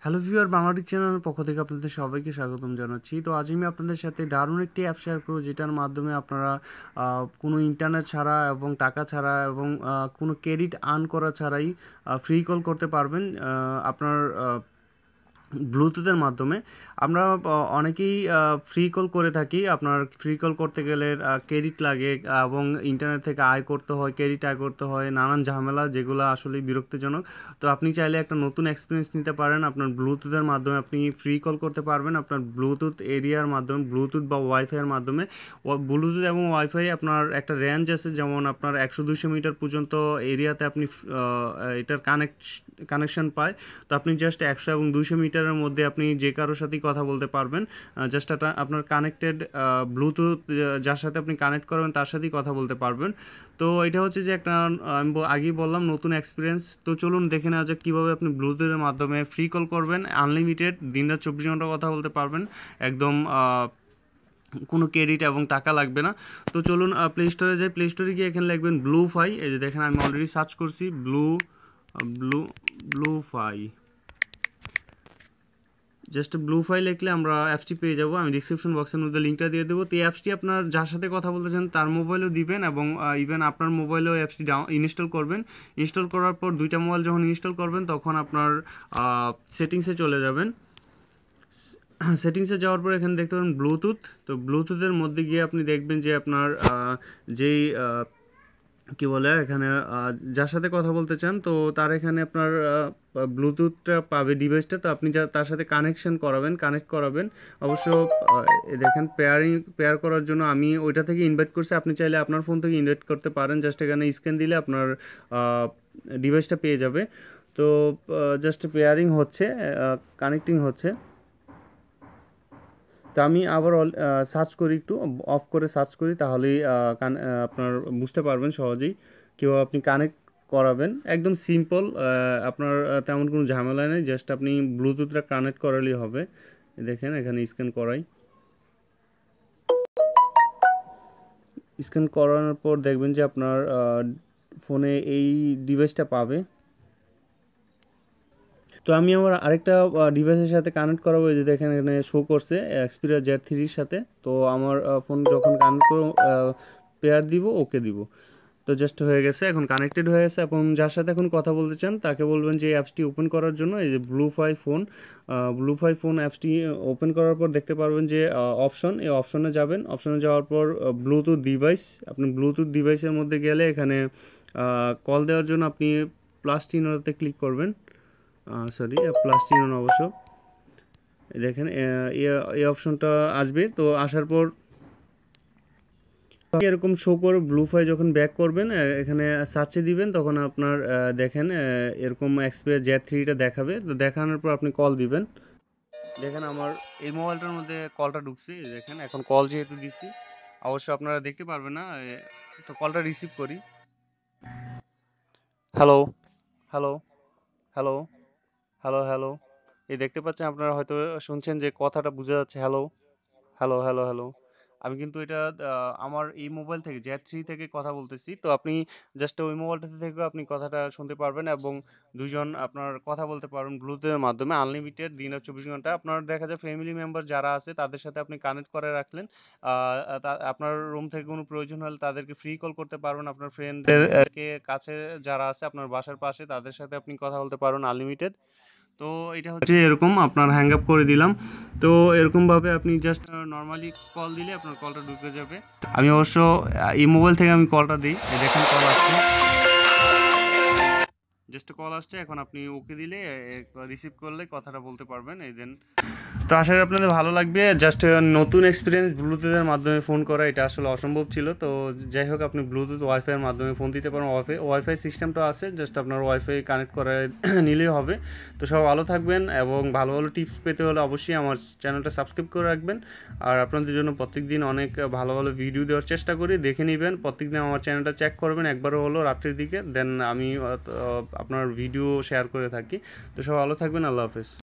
Hello viewer, বাংলাটিক চ্যানেলের পক্ষ থেকে আপনাদের সবাইকে স্বাগতম জানাচ্ছি। তো আজ আমি আপনাদের সাথে দারুণ একটি অ্যাপ শেয়ার করব, যেটার মাধ্যমে আপনারা কোনো ইন্টারনেট ছাড়া এবং টাকা ছাড়া এবং কোনো ক্রেডিট আর্ন করা ছাড়াই ফ্রি কল করতে পারবেন আপনার ব্লুটুথের মাধ্যমে। আমরা অনেকেই ফ্রি কল করে থাকি। আপনার ফ্রি কল করতে গেলে ক্রেডিট লাগে এবং ইন্টারনেট থেকে আয় করতে হয়, ক্রেডিট আয় করতে হয়, নানান ঝামেলা, যেগুলো আসলে বিরক্তিজনক। তো আপনি চাইলে একটা নতুন এক্সপিরিয়েন্স নিতে পারেন। আপনার ব্লুটুথের মাধ্যমে আপনি ফ্রি কল করতে পারবেন আপনার ব্লুটুথ এরিয়ার মাধ্যমে, ব্লুটুথ বা ওয়াইফাইয়ের মাধ্যমে। ব্লুটুথ এবং ওয়াইফাই আপনার একটা রেঞ্জ আছে, যেমন আপনার 100-200 মিটার পর্যন্ত এরিয়াতে আপনি এটার কানেকশন পায়। তো আপনি জাস্ট 100 এবং 200 মিটারের মধ্যে আপনি যে কারোর সাথেই কথা বলতে পারবেন। জাস্ট আপনার কানেক্টেড ব্লুটুথ, যার সাথে আপনি কানেক্ট করবেন তার সাথেই কথা বলতে পারবেন। তো এটা হচ্ছে যে একটা, আমি আগেই বললাম, নতুন এক্সপিরিয়েন্স। তো চলুন দেখে নেওয়া যাক কীভাবে আপনি ব্লুটুথের মাধ্যমে ফ্রি কল করবেন, আনলিমিটেড, দিনরাত 24 ঘন্টা কথা বলতে পারবেন, একদম কোনো ক্রেডিট এবং টাকা লাগবে না। তো চলুন প্লে স্টোরে যাই। প্লে স্টোরে গিয়ে এখানে লিখবেন ব্লুফাই। এই যে দেখেন, আমি অলরেডি সার্চ করছি ব্লুফাই। জাস্ট ব্লুফাই লিখলে আমরা অ্যাপসটি পেয়ে যাব। আমি ডিসক্রিপশন বক্সের মধ্যে লিঙ্কটা দিয়ে দেবো। তো এই অ্যাপসটি আপনার যার সাথে কথা বলতেছেন তার মোবাইলেও দিবেন, এবং ইভেন আপনার মোবাইলেও অ্যাপসটি ইনস্টল করবেন। ইনস্টল করার পর দুইটা মোবাইল যখন ইনস্টল করবেন তখন আপনার সেটিংসে চলে যাবেন। সেটিংসে যাওয়ার পর এখানে দেখতে পাবেন ব্লুটুথ। তো ব্লুটুথের মধ্যে গিয়ে আপনি দেখবেন যে আপনার যেই কি বলে, এখানে যার সাথে কথা বলতে চান, তো তার এখানে আপনার ব্লুটুথটা পাবে ডিভাইসটা। তো আপনি তার সাথে কানেক্ট করাবেন অবশ্য। দেখেন, পেয়ার করার জন্য আমি ওইটা থেকে ইনভাইট করছি। আপনি চাইলে আপনার ফোন থেকে ইনভাইট করতে পারেন। জাস্ট এখানে স্ক্যান দিলে আপনার ডিভাইসটা পেয়ে যাবে। তো জাস্ট পেয়ারিং হচ্ছে, কানেক্টিং হচ্ছে। তো আমি আবার সার্চ করি, একটু অফ করে সার্চ করি, তাহলেই আপনার বুঝতে পারবেন সহজেই কীভাবে আপনি কানেক্ট করাবেন। একদম সিম্পল, আপনার তেমন কোনো ঝামেলা নেই। জাস্ট আপনি ব্লুটুথটা কানেক্ট করালেই হবে। দেখেন এখানে স্ক্যান করানোর পর দেখবেন যে আপনার ফোনে এই ডিভাইসটা পাবে। তো আমি আমার আরেকটা ডিভাইসের সাথে কানেক্ট করাবো। এই যে দেখেন এখানে শো করছে Xperia Z3-র সাথে। তো আমার ফোন যখন কানেক্ট করব, পেয়ার দিব, ওকে দিব। তো জাস্ট হয়ে গেছে, এখন কানেক্টেড হয়ে গেছে। এবং যার সাথে এখন কথা বলতে চান তাকে বলবেন যে এই অ্যাপসটি ওপেন করার জন্য। এই যে ব্লুফাই ফোন অ্যাপসটি ওপেন করার পর দেখতে পারবেন যে এই অপশনে যাবেন। অপশনে যাওয়ার পর ব্লুটুথ ডিভাইস, আপনি ব্লুটুথ ডিভাইসের মধ্যে গেলে এখানে কল দেওয়ার জন্য আপনি +চিহ্নতে ক্লিক করবেন। প্লাস চিহ্ন অবশ্য। দেখেন এই অপশনটা আসবে। তো আসার পর এরকম শো করে ব্লুফাই যখন ব্যাক করবেন, এখানে সার্চে দিবেন, তখন আপনার দেখেন এরকম Xperia Z3-টা দেখাবে। তো দেখানোর পর আপনি কল দিবেন। দেখেন আমার এই মোবাইলটার মধ্যে কলটা ঢুকছে। দেখেন এখন কল যেহেতু দিচ্ছি, অবশ্য আপনারা দেখতে পারবেন না। তো কলটা রিসিভ করি। Hello, hello, hello, hello, hello. এই দেখতে পাচ্ছেন, আপনারা হয়তো শুনছেন যে কথাটা বোঝা যাচ্ছে, হ্যালো, হ্যালো, হ্যালো, হ্যালো। আমি কিন্তু এটা আমার এই মোবাইল থেকে Z3 থেকে কথা বলতেছি। তো আপনি জাস্ট ওই মোবাইলটা থেকে আপনি কথাটা শুনতে পারবেন, এবং দুজন আপনার কথা বলতে পারবেন ব্লুটুথের মাধ্যমে, আনলিমিটেড, দিনে 24 ঘন্টা। আপনার দেখা যায় ফ্যামিলি মেম্বার যারা আছে তাদের সাথে আপনি কানেক্ট করে রাখলেন। আপনার রুম থেকে কোনো প্রয়োজন হলে তাদেরকে ফ্রি কল করতে পারবেন। আপনার ফ্রেন্ডদেরকে কাছে যারা আছে আপনার বাসার পাশে, তাদের সাথে আপনি কথা বলতে পারবেন আনলিমিটেড। তো এটা হচ্ছে এরকম, আপনার হ্যাং আপ করে দিলাম। তো এরকমভাবে আপনি জাস্ট নর্মালি কল দিলে আপনার কলটা ঢুকে যাবে। আমি অবশ্য এই মোবাইল থেকে আমি কলটা দিই। দেখেন কল আসছে, জাস্ট কল আসছে। এখন আপনি ওকে দিলে, রিসিভ করলে কথাটা বলতে পারবেন। এই দেন। তো আশা করি আপনাদের ভালো লাগবে। জাস্ট নতুন এক্সপিরিয়েন্স ব্লুটুথের মাধ্যমে ফোন করা, এটা আসলে অসম্ভব ছিল। তো যাই হোক, আপনি ব্লুটুথ ওয়াইফাইয়ের মাধ্যমে ফোন দিতে পারেন। ওয়াইফাই সিস্টেমটা আছে, জাস্ট আপনার ওয়াইফাই কানেক্ট করে নিলেই হবে। তো সব ভালো থাকবেন, এবং ভালো ভালো টিপস পেতে হলে অবশ্যই আমার চ্যানেলটা সাবস্ক্রাইব করে রাখবেন। আর আপনাদের জন্য প্রত্যেকদিন অনেক ভালো ভালো ভিডিও দেওয়ার চেষ্টা করি, দেখে নেবেন। প্রত্যেকদিন আমার চ্যানেলটা চেক করবেন একবারও হলো রাত্রির দিকে, দেন আমি আপনার ভিডিও শেয়ার করে থাকি। তো সব ভালো থাকবেন, আল্লাহ হাফেজ।